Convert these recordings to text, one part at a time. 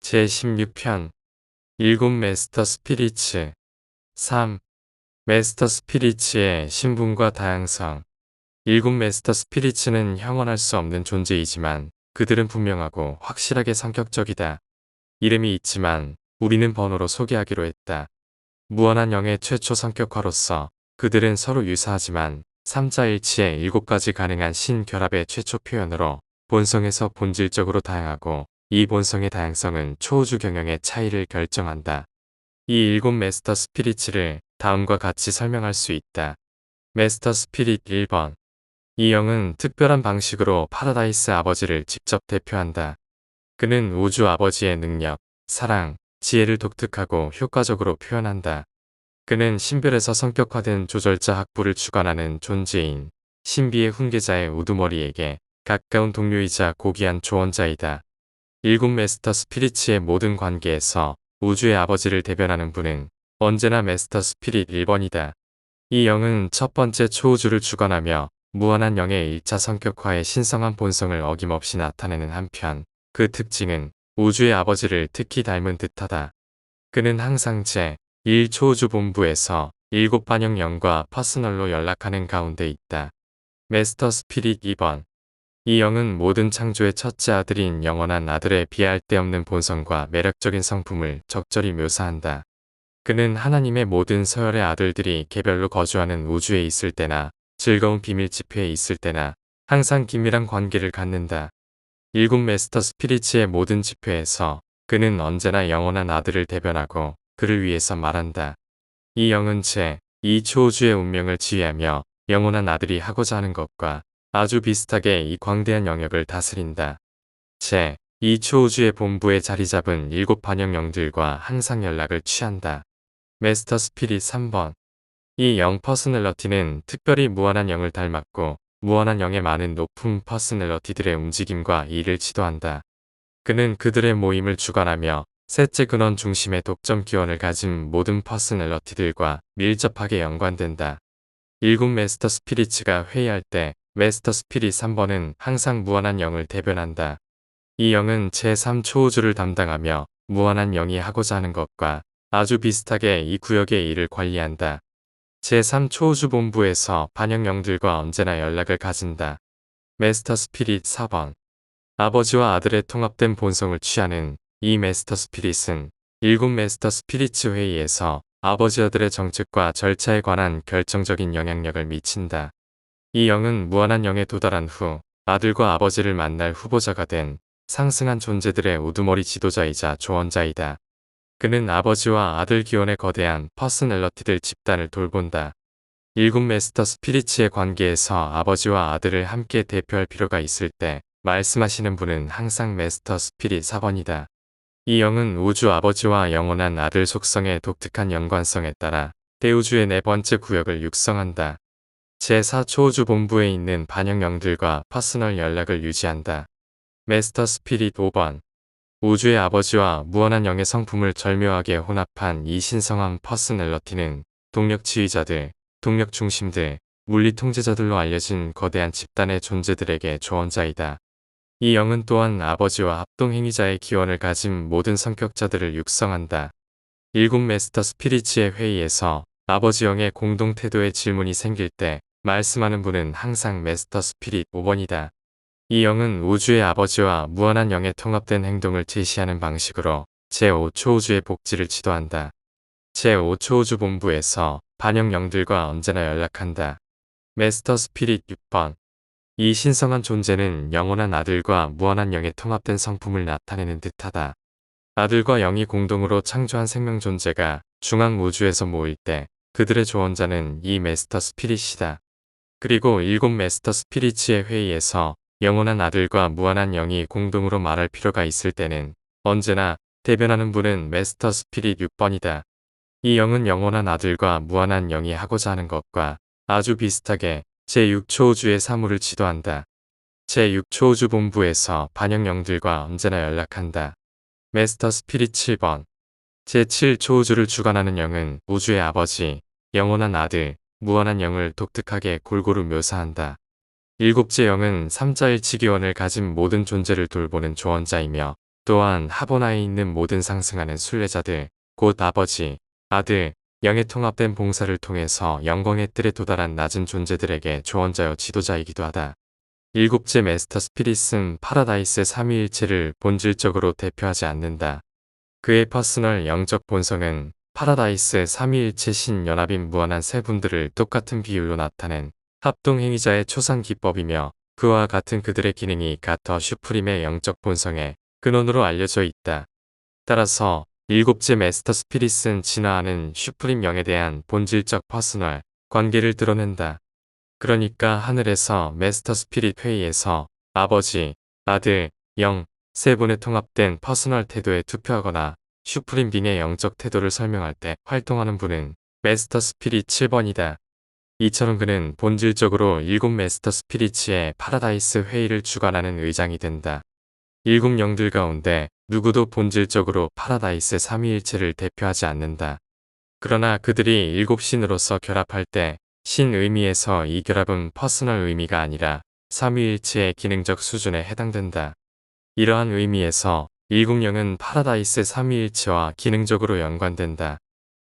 제16편 일곱 메스터 스피리츠 3. 메스터 스피리츠의 신분과 다양성. 일곱 메스터 스피리츠는 형언할 수 없는 존재이지만 그들은 분명하고 확실하게 성격적이다. 이름이 있지만 우리는 번호로 소개하기로 했다. 무한한 영의 최초 성격화로서 그들은 서로 유사하지만 삼자일치의 7가지 가능한 신결합의 최초 표현으로 본성에서 본질적으로 다양하고 이 본성의 다양성은 초우주 경영의 차이를 결정한다. 이 일곱 메스터 스피릿을 다음과 같이 설명할 수 있다. 메스터 스피릿 1번. 이 영은 특별한 방식으로 파라다이스 아버지를 직접 대표한다. 그는 우주 아버지의 능력, 사랑, 지혜를 독특하고 효과적으로 표현한다. 그는 신별에서 성격화된 조절자 학부를 주관하는 존재인 신비의 훈계자의 우두머리에게 가까운 동료이자 고귀한 조언자이다. 일곱 메스터 스피리츠의 모든 관계에서 우주의 아버지를 대변하는 분은 언제나 메스터 스피릿 1번이다. 이 영은 첫 번째 초우주를 주관하며 무한한 영의 1차 성격화의 신성한 본성을 어김없이 나타내는 한편 그 특징은 우주의 아버지를 특히 닮은 듯하다. 그는 항상 제1초우주 본부에서 7반영 영과 퍼스널로 연락하는 가운데 있다. 메스터 스피릿 2번. 이 영은 모든 창조의 첫째 아들인 영원한 아들의 비할 데 없는 본성과 매력적인 성품을 적절히 묘사한다. 그는 하나님의 모든 서열의 아들들이 개별로 거주하는 우주에 있을 때나 즐거운 비밀 집회에 있을 때나 항상 긴밀한 관계를 갖는다. 일곱 메스터 스피리츠의 모든 집회에서 그는 언제나 영원한 아들을 대변하고 그를 위해서 말한다. 이 영은 제2초우주의 운명을 지휘하며 영원한 아들이 하고자 하는 것과 아주 비슷하게 이 광대한 영역을 다스린다. 제2초우주의 본부에 자리 잡은 7반영 영들과 항상 연락을 취한다. 메스터 스피릿 3번. 이 영 퍼스널러티는 특별히 무한한 영을 닮았고 무한한 영의 많은 높은 퍼스널러티들의 움직임과 일을 지도한다. 그는 그들의 모임을 주관하며 셋째 근원 중심의 독점 기원을 가진 모든 퍼스널러티들과 밀접하게 연관된다. 일곱 메스터 스피리츠가 회의할 때 메스터 스피릿 3번은 항상 무한한 영을 대변한다. 이 영은 제3초우주를 담당하며 무한한 영이 하고자 하는 것과 아주 비슷하게 이 구역의 일을 관리한다. 제3초우주 본부에서 반영 영들과 언제나 연락을 가진다. 메스터 스피릿 4번. 아버지와 아들의 통합된 본성을 취하는 이 메스터 스피릿은 일곱 메스터 스피리츠 회의에서 아버지 아들의 정책과 절차에 관한 결정적인 영향력을 미친다. 이 영은 무한한 영에 도달한 후 아들과 아버지를 만날 후보자가 된 상승한 존재들의 우두머리 지도자이자 조언자이다. 그는 아버지와 아들 기원의 거대한 퍼스널러티들 집단을 돌본다. 일곱 메스터 스피리츠의 관계에서 아버지와 아들을 함께 대표할 필요가 있을 때 말씀하시는 분은 항상 메스터 스피릿 4번이다. 이 영은 우주 아버지와 영원한 아들 속성의 독특한 연관성에 따라 대우주의 네 번째 구역을 육성한다. 제4초우주 본부에 있는 반영 영들과 퍼스널 연락을 유지한다. 메스터 스피릿 5번. 우주의 아버지와 무한한 영의 성품을 절묘하게 혼합한 이 신성한 퍼스널러티는 동력 지휘자들, 동력 중심들, 물리 통제자들로 알려진 거대한 집단의 존재들에게 조언자이다. 이 영은 또한 아버지와 합동행위자의 기원을 가진 모든 성격자들을 육성한다. 일곱 메스터 스피리츠의 회의에서 아버지 영의 공동 태도에 질문이 생길 때 말씀하는 분은 항상 메스터 스피릿 5번이다. 이 영은 우주의 아버지와 무한한 영의 통합된 행동을 제시하는 방식으로 제5초우주의 복지를 지도한다. 제5초우주 본부에서 반영 영들과 언제나 연락한다. 메스터 스피릿 6번. 이 신성한 존재는 영원한 아들과 무한한 영의 통합된 성품을 나타내는 듯하다. 아들과 영이 공동으로 창조한 생명 존재가 중앙 우주에서 모일 때 그들의 조언자는 이 메스터 스피릿이다. 그리고 일곱 메스터 스피리츠의 회의에서 영원한 아들과 무한한 영이 공동으로 말할 필요가 있을 때는 언제나 대변하는 분은 메스터 스피릿 6번이다. 이 영은 영원한 아들과 무한한 영이 하고자 하는 것과 아주 비슷하게 제6초우주의 사물을 지도한다. 제6초우주 본부에서 반영 영들과 언제나 연락한다. 메스터 스피릿 7번. 제7초우주를 주관하는 영은 우주의 아버지, 영원한 아들, 무한한 영을 독특하게 골고루 묘사한다. 일곱째 영은 삼자일치 기원을 가진 모든 존재를 돌보는 조언자이며 또한 하보나에 있는 모든 상승하는 순례자들, 곧 아버지, 아들, 영의 통합된 봉사를 통해서 영광의 뜰에 도달한 낮은 존재들에게 조언자여 지도자이기도 하다. 일곱째 메스터 스피릿은 파라다이스의 삼위일체를 본질적으로 대표하지 않는다. 그의 퍼스널 영적 본성은 파라다이스의 삼위일체 신연합인 무한한 세 분들을 똑같은 비율로 나타낸 합동행위자의 초상 기법이며 그와 같은 그들의 기능이 가터 슈프림의 영적 본성의 근원으로 알려져 있다. 따라서 일곱째 메스터 스피릿은 진화하는 슈프림 영에 대한 본질적 퍼스널 관계를 드러낸다. 그러니까 하늘에서 메스터 스피릿 회의에서 아버지, 아들, 영, 세 분의 통합된 퍼스널 태도에 투표하거나 슈프림 빙의 영적 태도를 설명할 때 활동하는 분은 메스터 스피릿 7번이다. 이처럼 그는 본질적으로 일곱 메스터 스피릿의 파라다이스 회의를 주관하는 의장이 된다. 일곱 영들 가운데 누구도 본질적으로 파라다이스 삼위일체를 대표하지 않는다. 그러나 그들이 일곱 신으로서 결합할 때 신 의미에서 이 결합은 퍼스널 의미가 아니라 삼위일체의 기능적 수준에 해당된다. 이러한 의미에서 일곱 영은 파라다이스 삼위일체와 기능적으로 연관된다.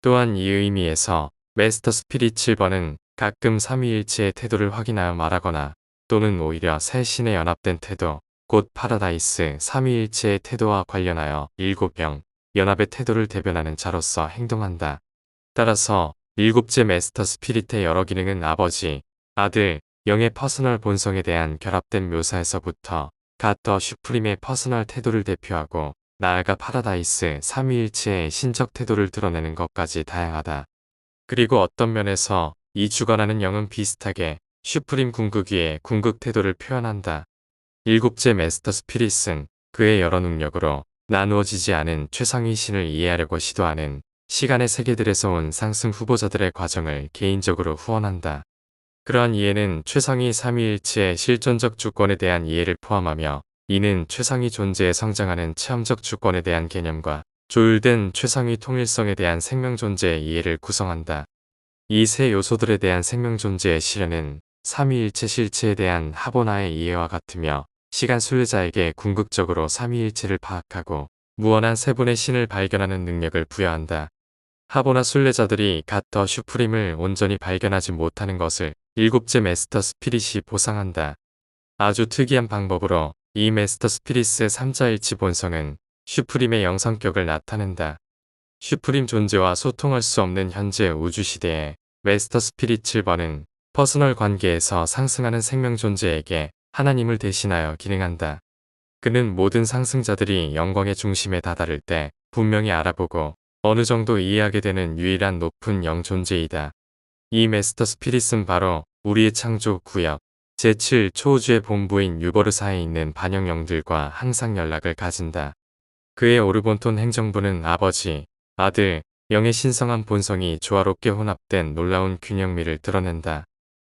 또한 이 의미에서 메스터 스피릿 7번은 가끔 삼위일체의 태도를 확인하여 말하거나 또는 오히려 세 신의 연합된 태도, 곧 파라다이스 삼위일체의 태도와 관련하여 일곱 영, 연합의 태도를 대변하는 자로서 행동한다. 따라서 일곱째 메스터 스피릿의 여러 기능은 아버지, 아들, 영의 퍼스널 본성에 대한 결합된 묘사에서부터 가더 슈프림의 퍼스널 태도를 대표하고 나아가 파라다이스 삼위일체의 신적 태도를 드러내는 것까지 다양하다. 그리고 어떤 면에서 이 주관하는 영은 비슷하게 슈프림 궁극위의 궁극 태도를 표현한다. 일곱째 메스터 스피릿은 그의 여러 능력으로 나누어지지 않은 최상위 신을 이해하려고 시도하는 시간의 세계들에서 온 상승 후보자들의 과정을 개인적으로 후원한다. 그러한 이해는 최상위 삼위일체의 실존적 주권에 대한 이해를 포함하며 이는 최상위 존재에 성장하는 체험적 주권에 대한 개념과 조율된 최상위 통일성에 대한 생명 존재의 이해를 구성한다. 이 세 요소들에 대한 생명 존재의 실현은 삼위일체 실체에 대한 하보나의 이해와 같으며 시간 순례자에게 궁극적으로 삼위일체를 파악하고 무한한 세 분의 신을 발견하는 능력을 부여한다. 하보나 순례자들이 가터 슈프림을 온전히 발견하지 못하는 것을 일곱째 메스터 스피릿이 보상한다. 아주 특이한 방법으로 이 메스터 스피릿의 삼자일치 본성은 슈프림의 영성격을 나타낸다. 슈프림 존재와 소통할 수 없는 현재 우주시대에 메스터 스피릿 7번은 퍼스널 관계에서 상승하는 생명 존재에게 하나님을 대신하여 기능한다. 그는 모든 상승자들이 영광의 중심에 다다를 때 분명히 알아보고 어느 정도 이해하게 되는 유일한 높은 영 존재이다. 이 메스터 스피릿은 바로 우리의 창조 구역 제7 초우주의 본부인 유버르사에 있는 반영영들과 항상 연락을 가진다. 그의 오르본톤 행정부는 아버지, 아들, 영의 신성한 본성이 조화롭게 혼합된 놀라운 균형미를 드러낸다.